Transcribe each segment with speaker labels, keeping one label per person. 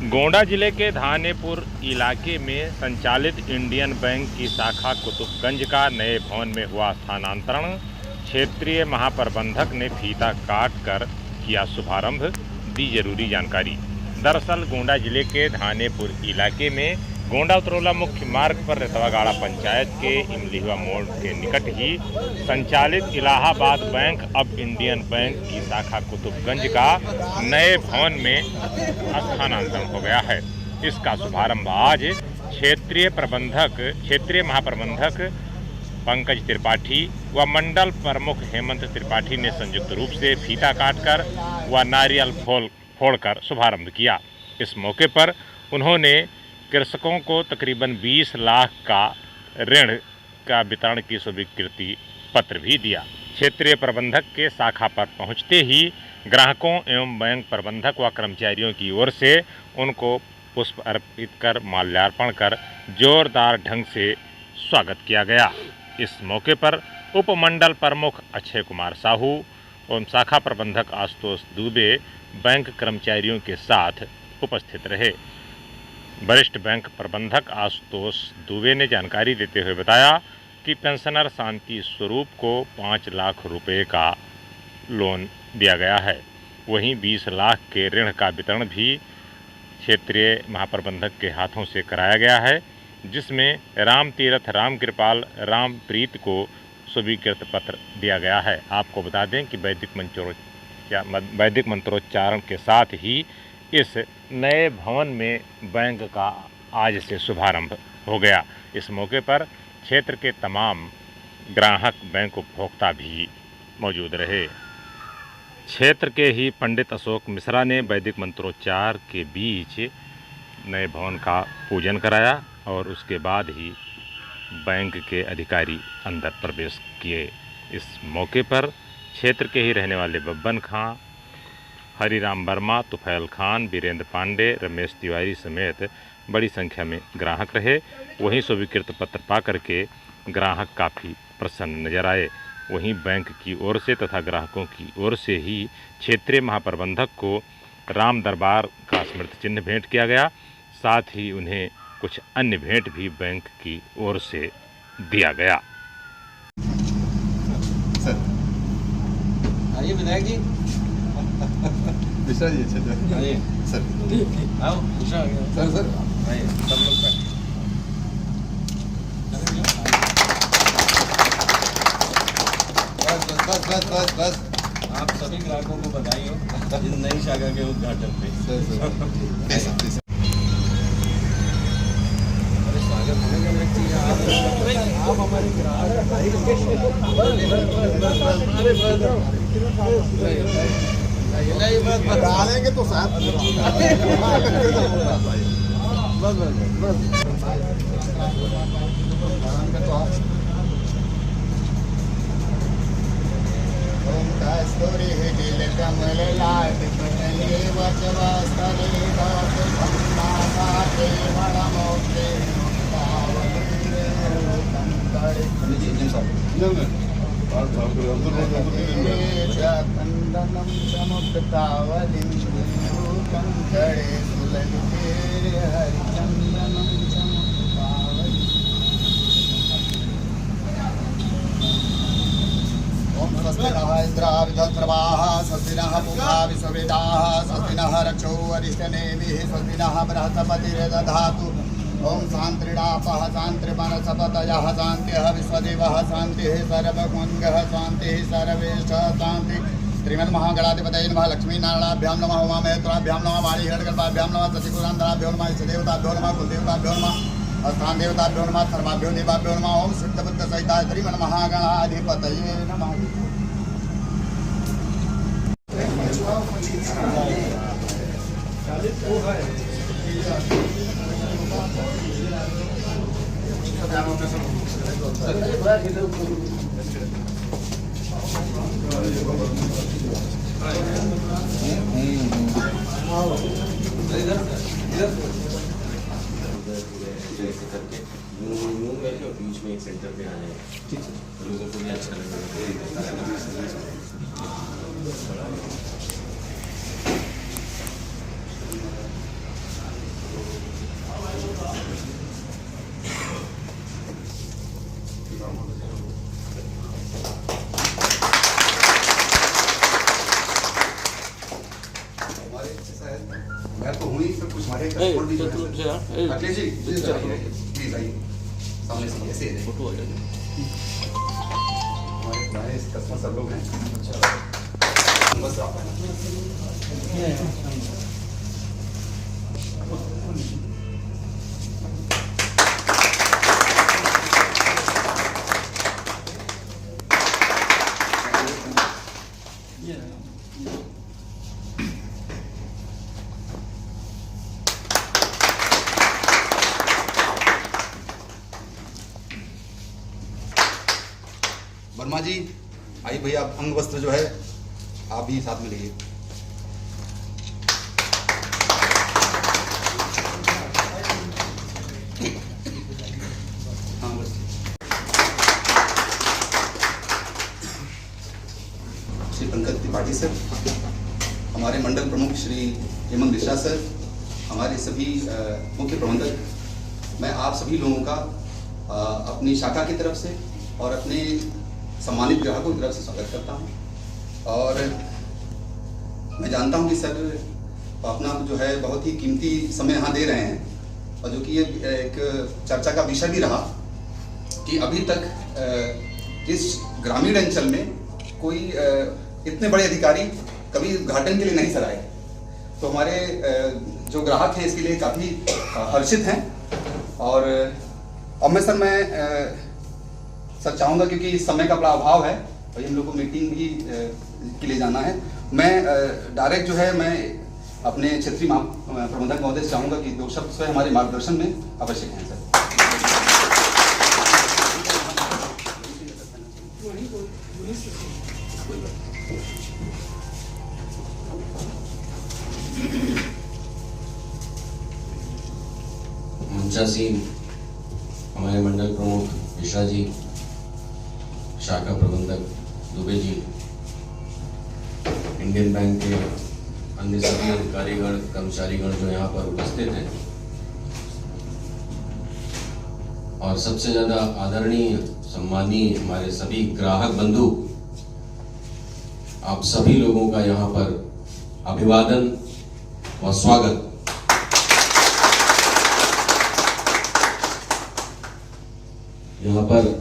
Speaker 1: गोंडा जिले के धानेपुर इलाके में संचालित इंडियन बैंक की शाखा कुतुबगंज का नए भवन में हुआ स्थानांतरण। क्षेत्रीय महाप्रबंधक ने फीता काट कर किया शुभारंभ, दी जरूरी जानकारी। दरअसल गोंडा जिले के धानेपुर इलाके में गोंडा उत्तरोला मुख्य मार्ग पर रतवागाड़ा पंचायत के इमलीवा मोड़ के निकट ही संचालित इलाहाबाद बैंक अब इंडियन बैंक की शाखा कुतुबगंज का नए भवन में स्थानांतरण हो गया है। इसका शुभारंभ आज क्षेत्रीय महाप्रबंधक पंकज त्रिपाठी व मंडल प्रमुख हेमंत त्रिपाठी ने संयुक्त रूप से फीता काटकर व नारियल फोड़कर शुभारंभ किया। इस मौके पर उन्होंने कृषकों को तकरीबन 20 लाख का ऋण का वितरण की स्वीकृति पत्र भी दिया। क्षेत्रीय प्रबंधक के शाखा पर पहुंचते ही ग्राहकों एवं बैंक प्रबंधक व कर्मचारियों की ओर से उनको पुष्प अर्पित कर माल्यार्पण कर जोरदार ढंग से स्वागत किया गया। इस मौके पर उपमंडल प्रमुख अक्षय कुमार साहू एवं शाखा प्रबंधक आशुतोष दुबे बैंक कर्मचारियों के साथ उपस्थित रहे। वरिष्ठ बैंक प्रबंधक आशुतोष दुबे ने जानकारी देते हुए बताया कि पेंशनर शांति स्वरूप को 5 लाख रुपए का लोन दिया गया है। वहीं 20 लाख के ऋण का वितरण भी क्षेत्रीय महाप्रबंधक के हाथों से कराया गया है, जिसमें राम तीरथ, राम कृपाल, राम प्रीत को स्वीकृत पत्र दिया गया है। आपको बता दें कि वैदिक मंत्रोच्चारण के साथ ही इस नए भवन में बैंक का आज से शुभारंभ हो गया। इस मौके पर क्षेत्र के तमाम ग्राहक बैंक उपभोक्ता भी मौजूद रहे। क्षेत्र के ही पंडित अशोक मिश्रा ने वैदिक मंत्रोच्चार के बीच नए भवन का पूजन कराया और उसके बाद ही बैंक के अधिकारी अंदर प्रवेश किए। इस मौके पर क्षेत्र के ही रहने वाले बब्बन खां, हरिराम वर्मा, तुफैल खान, वीरेंद्र पांडे, रमेश तिवारी समेत बड़ी संख्या में ग्राहक रहे। वहीं स्वीकृत पत्र पा करके ग्राहक काफ़ी प्रसन्न नजर आए। वहीं बैंक की ओर से तथा ग्राहकों की ओर से ही क्षेत्रीय महाप्रबंधक को राम दरबार का स्मृति चिन्ह भेंट किया गया। साथ ही उन्हें कुछ अन्य भेंट भी बैंक की ओर से दिया गया।
Speaker 2: आइए विधायक जी।
Speaker 3: मिश्रा जी अच्छा
Speaker 2: आइए
Speaker 3: सर।
Speaker 2: आओ मिश्रा आ गया
Speaker 3: सर
Speaker 2: आइए सब लोग बैठ।
Speaker 3: बस
Speaker 2: आप सभी ग्राहकों को बधाई हो इस नई शाखा के उद्घाटन पे। स्वागत आप हमारे ग्राहक
Speaker 3: डालेंगे तो साथ इंद्राविधर्वाः स्वस्तिनः पूषा विश्ववेदाः स्वस्तिनः रक्षो वरिष्ठनेमिः स्वस्तिनः बृहस्पतिर्दधातु। ओम शांतिरापः शान्तिर्मनसपतयः शान्तिः विश्वदेवः शान्तिः सर्वमङ्गलः शान्तिः सर्वेषां शान्तिः। श्रीमन्महागणाधिपतये नमः। लक्ष्मीनारायणाभ्यां नमः। उमामहेश्वराभ्यां नमः। वाणीहिरण्यगर्भाभ्यां नमः। शशिपुरान्धराभ्यो नमः। इष्टदेवताभ्यो नमः। कुलदेवताभ्यो नमः। स्थान देवताभ्यो नमः। सर्वाभ्यो देवाभ्यो नमः। ओम शुद्धबुद्धसहिताय श्रीमन्महागणाधिपतये नमः।
Speaker 2: बीच में एक सेंटर पे आ जाए, लोगों को भी अच्छा लगेगा।
Speaker 3: मैं तो हूँ ही, सब कुछ हमारे कस्टमर भी जो है सर। अखिलेश जी प्लीज आइए सामने से, ऐसे ही फोटो हमारे कस्टमर सब लोग हैं। अच्छा बस आप वर्मा जी आइए भैया, आप अंग वस्त्र जो है आप भी साथ में लीजिए। हाँ बस श्री पंकज त्रिपाठी सर, हमारे मंडल प्रमुख श्री हेमंत मिश्रा सर, हमारे सभी मुख्य प्रबंधक, मैं आप सभी लोगों का अपनी शाखा की तरफ से और अपने सम्मानित ग्राहकों की तरफ से स्वागत करता हूं। और मैं जानता हूं कि सर अपना जो है बहुत ही कीमती समय यहाँ दे रहे हैं, और जो कि ये एक चर्चा का विषय भी रहा कि अभी तक इस ग्रामीण अंचल में कोई इतने बड़े अधिकारी कभी उद्घाटन के लिए नहीं सर आए। तो हमारे जो ग्राहक हैं इसके लिए काफ़ी हर्षित हैं। और अब मैं सर चाहूँगा, क्योंकि इस समय का बड़ा अभाव है और हम लोग को मीटिंग भी के लिए जाना है, मैं डायरेक्ट जो है मैं अपने क्षेत्रीय प्रबंधक महोदय से चाहूँगा कि दो शब्द स्वयं हमारे मार्गदर्शन में आवश्यक हैं सर।
Speaker 4: मंचासीन हमारे मंडल प्रमुख मिश्रा जी, शाखा प्रबंधक दुबे जी, इंडियन बैंक के अन्य सभी अधिकारीगण कर्मचारीगण जो यहाँ पर उपस्थित हैं, और सबसे ज्यादा आदरणीय सम्मानीय हमारे सभी ग्राहक बंधु, आप सभी लोगों का यहाँ पर अभिवादन और स्वागत। यहाँ पर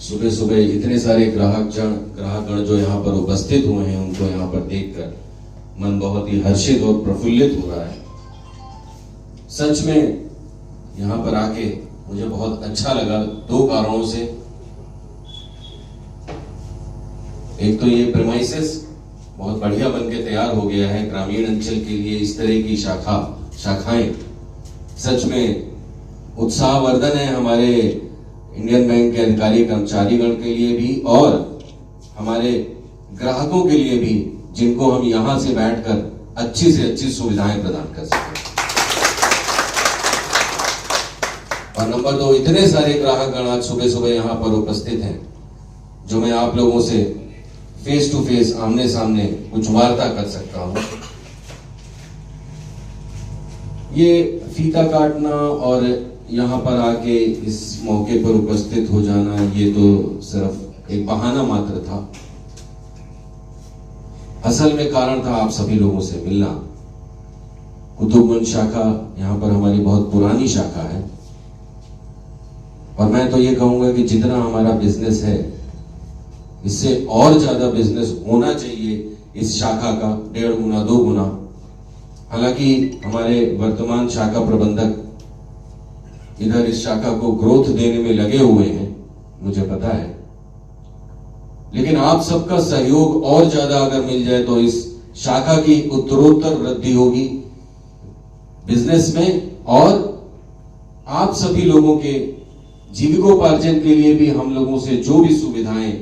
Speaker 4: सुबह सुबह इतने सारे ग्राहकगण जो यहाँ पर उपस्थित हुए हैं, उनको यहाँ पर देखकर मन बहुत ही हर्षित और प्रफुल्लित हो रहा है। सच में यहाँ पर आके मुझे बहुत अच्छा लगा, दो कारणों से। एक तो ये प्रेमाइसेस बहुत बढ़िया बनके तैयार हो गया है ग्रामीण अंचल के लिए। इस तरह की शाखाएं सच में उत्साहवर्धन है हमारे इंडियन बैंक के अधिकारी कर्मचारीगण के लिए भी, और हमारे ग्राहकों के लिए भी, जिनको हम यहां से बैठकर अच्छी से अच्छी सुविधाएं प्रदान कर सकें। और नंबर दो, इतने सारे ग्राहकगण आज सुबह सुबह यहां पर उपस्थित हैं, जो मैं आप लोगों से फेस टू फेस, आमने सामने कुछ वार्ता कर सकता हूं। ये फीता काटना और यहाँ पर आके इस मौके पर उपस्थित हो जाना, ये तो सिर्फ एक बहाना मात्र था। असल में कारण था आप सभी लोगों से मिलना। कुतुबगंज शाखा यहाँ पर हमारी बहुत पुरानी शाखा है, और मैं तो ये कहूंगा कि जितना हमारा बिजनेस है, इससे और ज्यादा बिजनेस होना चाहिए इस शाखा का, 1.5 गुना 2 गुना। हालांकि हमारे वर्तमान शाखा प्रबंधक इधर इस शाखा को ग्रोथ देने में लगे हुए हैं, मुझे पता है, लेकिन आप सबका सहयोग और ज्यादा अगर मिल जाए तो इस शाखा की उत्तरोत्तर वृद्धि होगी बिजनेस में, और आप सभी लोगों के जीविकोपार्जन के लिए भी हम लोगों से जो भी सुविधाएं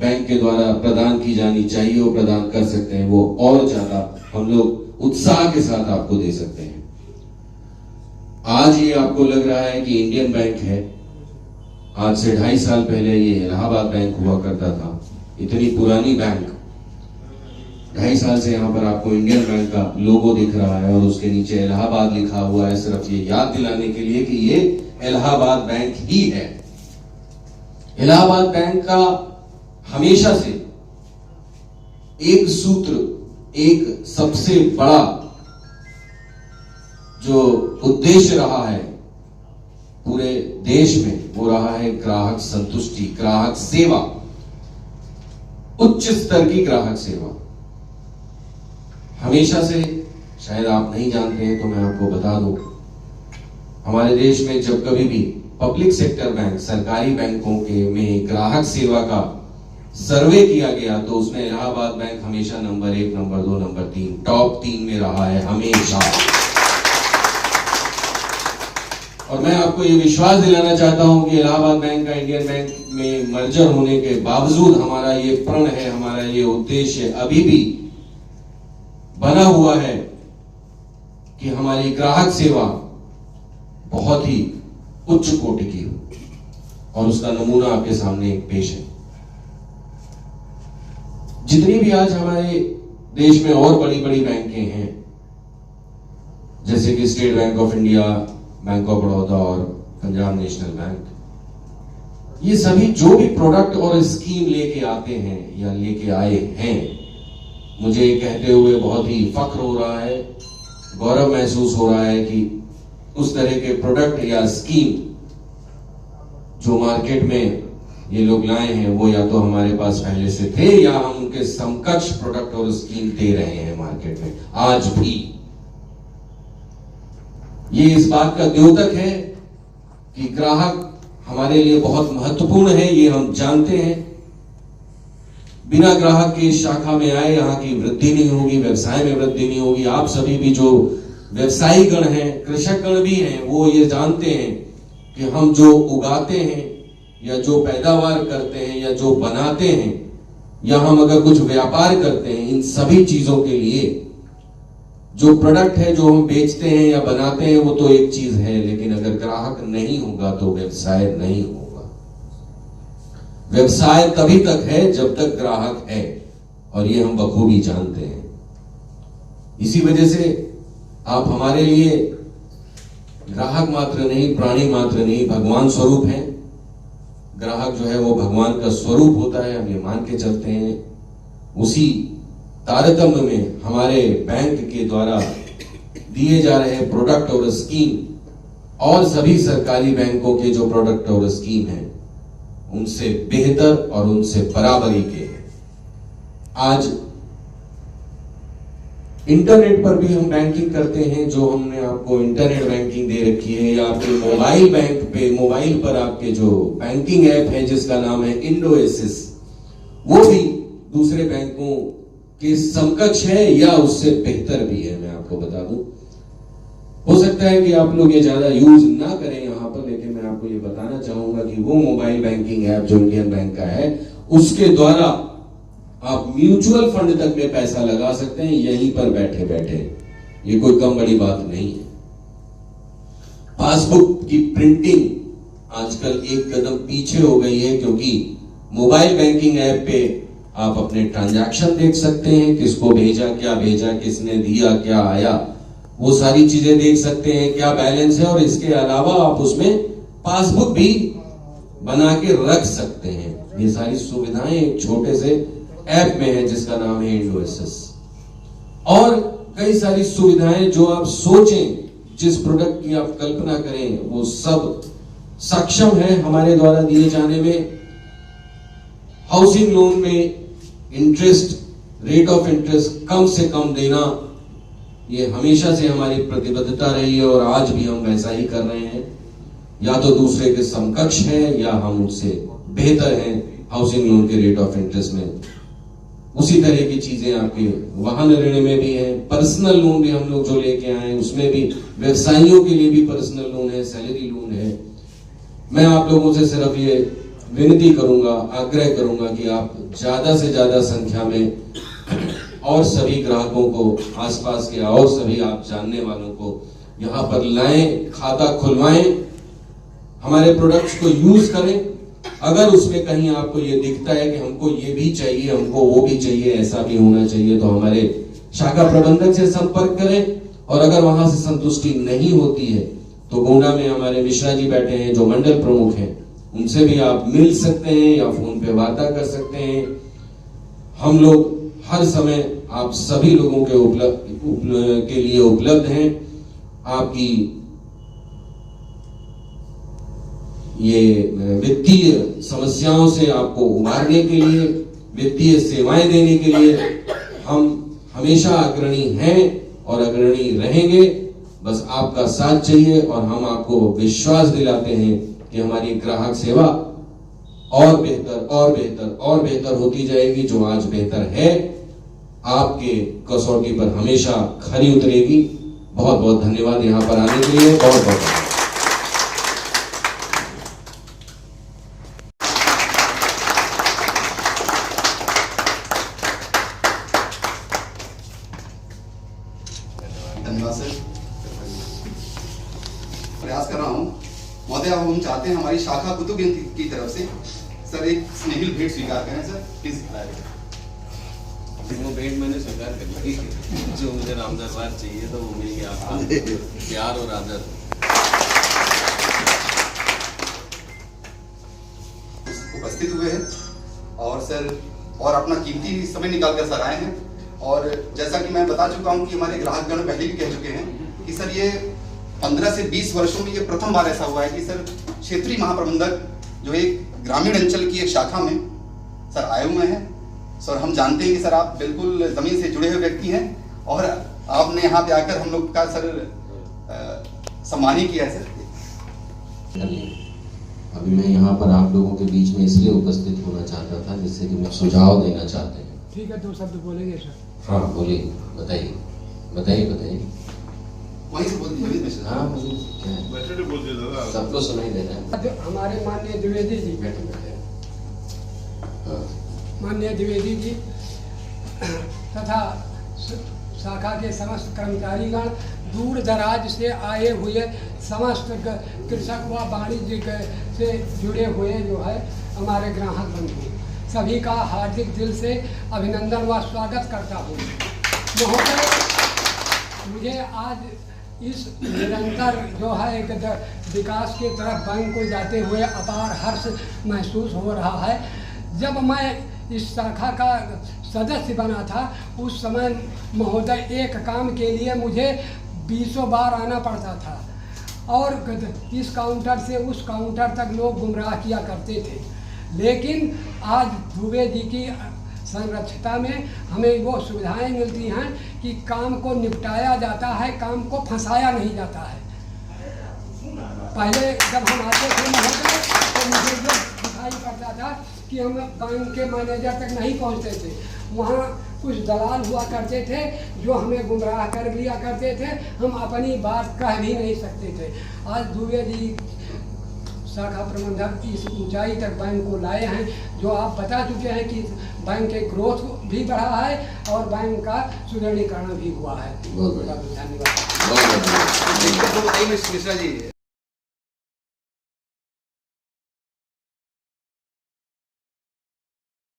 Speaker 4: बैंक के द्वारा प्रदान की जानी चाहिए वो प्रदान कर सकते हैं, वो और ज्यादा हम लोग उत्साह के साथ आपको दे सकते हैं। आज ये आपको लग रहा है कि इंडियन बैंक है, आज से 2.5 साल पहले ये इलाहाबाद बैंक हुआ करता था। इतनी पुरानी बैंक, 2.5 साल से यहाँ पर आपको इंडियन बैंक का लोगो दिख रहा है और उसके नीचे इलाहाबाद लिखा हुआ है, सिर्फ ये याद दिलाने के लिए कि ये इलाहाबाद बैंक ही है। इलाहाबाद बैंक का हमेशा से एक सूत्र, एक सबसे बड़ा जो उद्देश्य रहा है पूरे देश में, वो रहा है ग्राहक संतुष्टि, ग्राहक सेवा, उच्च स्तर की ग्राहक सेवा। हमेशा से, शायद आप नहीं जानते हैं तो मैं आपको बता दूं, हमारे देश में जब कभी भी पब्लिक सेक्टर बैंक, सरकारी बैंकों के में ग्राहक सेवा का सर्वे किया गया तो उसमें इलाहाबाद बैंक हमेशा नंबर 1, नंबर 2, नंबर 3, टॉप 3 में रहा है हमेशा। और मैं आपको ये विश्वास दिलाना चाहता हूं कि इलाहाबाद बैंक का इंडियन बैंक में मर्जर होने के बावजूद हमारा ये प्रण है, हमारा ये उद्देश्य अभी भी बना हुआ है कि हमारी ग्राहक सेवा बहुत ही उच्च कोटि की हो, और उसका नमूना आपके सामने पेश है। जितनी भी आज हमारे देश में और बड़ी बड़ी बैंकें हैं, जैसे कि state bank of India, bank of Baroda और पंजाब नेशनल बैंक, ये सभी जो भी प्रोडक्ट और स्कीम लेके आते हैं या लेके आए हैं, मुझे कहते हुए बहुत ही फख्र हो रहा है, गौरव महसूस हो रहा है कि उस तरह के प्रोडक्ट या स्कीम जो मार्केट में ये लोग लाए हैं वो या तो हमारे पास पहले से थे या हम उनके समकक्ष प्रोडक्ट और स्कीम दे रहे हैं मार्केट में आज भी। ये इस बात का द्योतक है कि ग्राहक हमारे लिए बहुत महत्वपूर्ण है, ये हम जानते हैं। बिना ग्राहक के शाखा में आए यहाँ की वृद्धि नहीं होगी, व्यवसाय में वृद्धि नहीं होगी। आप सभी भी जो व्यवसायी गण हैं, कृषक गण भी हैं, वो ये जानते हैं कि हम जो उगाते हैं या जो पैदावार करते हैं या जो बनाते हैं या हम अगर कुछ व्यापार करते हैं, इन सभी चीजों के लिए जो प्रोडक्ट है जो हम बेचते हैं या बनाते हैं वो तो एक चीज है, लेकिन अगर ग्राहक नहीं होगा तो व्यवसाय नहीं होगा। व्यवसाय तभी तक है जब तक ग्राहक है, और ये हम बखूबी जानते हैं। इसी वजह से आप हमारे लिए ग्राहक मात्र नहीं, प्राणी मात्र नहीं, भगवान स्वरूप हैं। ग्राहक जो है वो भगवान का स्वरूप होता है, हम ये मान के चलते हैं। उसी तारतम्य में हमारे बैंक के द्वारा दिए जा रहे प्रोडक्ट और स्कीम और सभी सरकारी बैंकों के जो प्रोडक्ट और स्कीम हैं उनसे बेहतर और उनसे बराबरी के हैं। आज इंटरनेट पर भी हम बैंकिंग करते हैं, जो हमने आपको इंटरनेट बैंकिंग दे रखी है, या आपके मोबाइल बैंक पे, मोबाइल पर आपके जो बैंकिंग ऐप है जिसका नाम है इंडोएसिस, वो भी दूसरे बैंकों के समकक्ष है या उससे बेहतर भी है। मैं आपको बता दूं, हो सकता है कि आप लोग ये ज्यादा यूज ना करें यहाँ पर, लेकिन मैं आपको ये बताना चाहूंगा कि वो मोबाइल बैंकिंग ऐप जो इंडियन बैंक का है, उसके द्वारा आप म्यूचुअल फंड तक में पैसा लगा सकते हैं यहीं पर बैठे बैठे। ये कोई कम बड़ी बात नहीं है। पासबुक की प्रिंटिंग आजकल एक कदम पीछे हो गई है, क्योंकि मोबाइल बैंकिंग ऐप पे आप अपने ट्रांजैक्शन देख सकते हैं, किसको भेजा, क्या भेजा, किसने दिया, क्या आया, वो सारी चीजें देख सकते हैं, क्या बैलेंस है, और इसके अलावा आप उसमें पासबुक भी बना के रख सकते हैं। ये सारी सुविधाएं एक छोटे से ऐप में है जिसका नाम है इंडोएसिस। और कई सारी सुविधाएं जो आप सोचें, जिस प्रोडक्ट की आप कल्पना करें, वो सब सक्षम है हमारे द्वारा दिए जाने में। हाउसिंग लोन में इंटरेस्ट, रेट ऑफ इंटरेस्ट कम से कम देना, ये हमेशा से हमारी प्रतिबद्धता रही है और आज भी हम वैसा ही कर रहे हैं। या तो दूसरे के समकक्ष है या हम उससे बेहतर हैं हाउसिंग लोन के रेट ऑफ इंटरेस्ट में। उसी तरह की चीजें आपके वाहन ऋण में भी है, पर्सनल लोन भी हम लोग जो लेके आए उसमें भी, व्यवसायियों के लिए भी पर्सनल लोन है, सैलरी लोन है। मैं आप लोगों से सिर्फ ये विनती करूंगा, आग्रह करूंगा कि आप ज्यादा से ज्यादा संख्या में और सभी ग्राहकों को, आसपास के और सभी आप जानने वालों को यहाँ पर लाएं, खाता खुलवाएं, हमारे प्रोडक्ट्स को यूज करें। अगर उसमें कहीं आपको ये दिखता है कि हमको ये भी चाहिए, हमको वो भी चाहिए, ऐसा भी होना चाहिए, तो हमारे शाखा प्रबंधक से संपर्क करें। और अगर वहां से संतुष्टि नहीं होती है तो गोंडा में हमारे मिश्रा जी बैठे हैं जो मंडल प्रमुख हैं, उनसे भी आप मिल सकते हैं या फोन पे वार्ता कर सकते हैं। हम लोग हर समय आप सभी लोगों के लिए उपलब्ध हैं। आपकी ये वित्तीय समस्याओं से आपको उबारने के लिए, वित्तीय सेवाएं देने के लिए हम हमेशा अग्रणी हैं और अग्रणी रहेंगे। बस आपका साथ चाहिए और हम आपको विश्वास दिलाते हैं कि हमारी ग्राहक सेवा और बेहतर और बेहतर और बेहतर होती जाएगी। जो आज बेहतर है, आपके कसौटी पर हमेशा खरी उतरेगी। बहुत बहुत धन्यवाद यहाँ पर आने के लिए, बहुत बहुत
Speaker 3: धन्यवाद सर। प्रयास कर रहा हूँ महोदय, अब हम चाहते हैं हमारी शाखा कुतुबगंज की तरफ से सर एक स्नेहिल भेंट स्वीकार करें सर, प्लीज।
Speaker 2: वो भेंट मैंने स्वीकार कर ली। जो मुझे रामदास बार चाहिए तो वो मिल गया, आपका प्यार और आदर।
Speaker 3: उपस्थित हुए हैं और सर और अपना कीमती समय निकाल कर सर आए हैं। और जैसा कि मैं बता चुका हूं कि हमारे ग्राहकगण पहले भी कह चुके हैं कि सर ये 15 से 20 वर्षों में ये प्रथम बार ऐसा हुआ है कि सर क्षेत्रीय महाप्रबंधक जो एक ग्रामीण अंचल की एक शाखा में सर आए हुए हैं। सर हम जानते हैं कि सर आप बिल्कुल जमीन से जुड़े हुए व्यक्ति हैं और आपने यहाँ पे आकर हम लोग का सर सम्मान ही किया है सर।
Speaker 4: अभी मैं यहाँ पर आप लोगों के बीच में इसलिए उपस्थित होना चाहता था जिससे कि मैं सुझाव देना चाहते हैं।
Speaker 5: ठीक है, 2 शब्द बोलेंगे सर।
Speaker 4: हाँ बोलिए, बताइए बताइए बताइए।
Speaker 3: वहीं से बोल दीजिए।
Speaker 4: हाँ क्या है, सबको सुनाई दे रहा है।
Speaker 5: हमारे माननीय द्विवेदी जी,
Speaker 4: हाँ।
Speaker 5: माननीय द्विवेदी जी तथा शाखा के समस्त कर्मचारीगण, दूर दराज से आए हुए समस्त कृषक व वाणिज्य से जुड़े हुए जो है हमारे ग्राहक बंधु, सभी का हार्दिक दिल से अभिनंदन व स्वागत करता हूँ। महोदय, मुझे आज इस निरंतर जो है एक विकास की तरफ बैंक को जाते हुए अपार हर्ष महसूस हो रहा है। जब मैं इस शाखा का सदस्य बना था उस समय महोदय एक काम के लिए मुझे 20 बार आना पड़ता था और इस काउंटर से उस काउंटर तक लोग गुमराह किया करते थे। लेकिन आज दुबे जी की संरक्षता में हमें वो सुविधाएं मिलती हैं कि काम को निपटाया जाता है, काम को फंसाया नहीं जाता है। पहले जब हम आते थे महोदय तो मुझे जो दिखाई पड़ता था कि हम बैंक के मैनेजर तक नहीं पहुंचते थे, वहाँ कुछ दलाल हुआ करते थे जो हमें गुमराह कर लिया करते थे, हम अपनी बात कह भी नहीं सकते थे। आज दुबे जी शाखा प्रबंधक इस ऊंचाई तक बैंक को लाए हैं, जो आप बता चुके हैं कि बैंक के ग्रोथ भी बढ़ा है और बैंक का सुदृढ़ीकरण भी हुआ है।
Speaker 4: बहुत बढ़िया,
Speaker 5: धन्यवाद।
Speaker 4: बहुत बढ़िया।
Speaker 3: बताइए मिश्रा जी।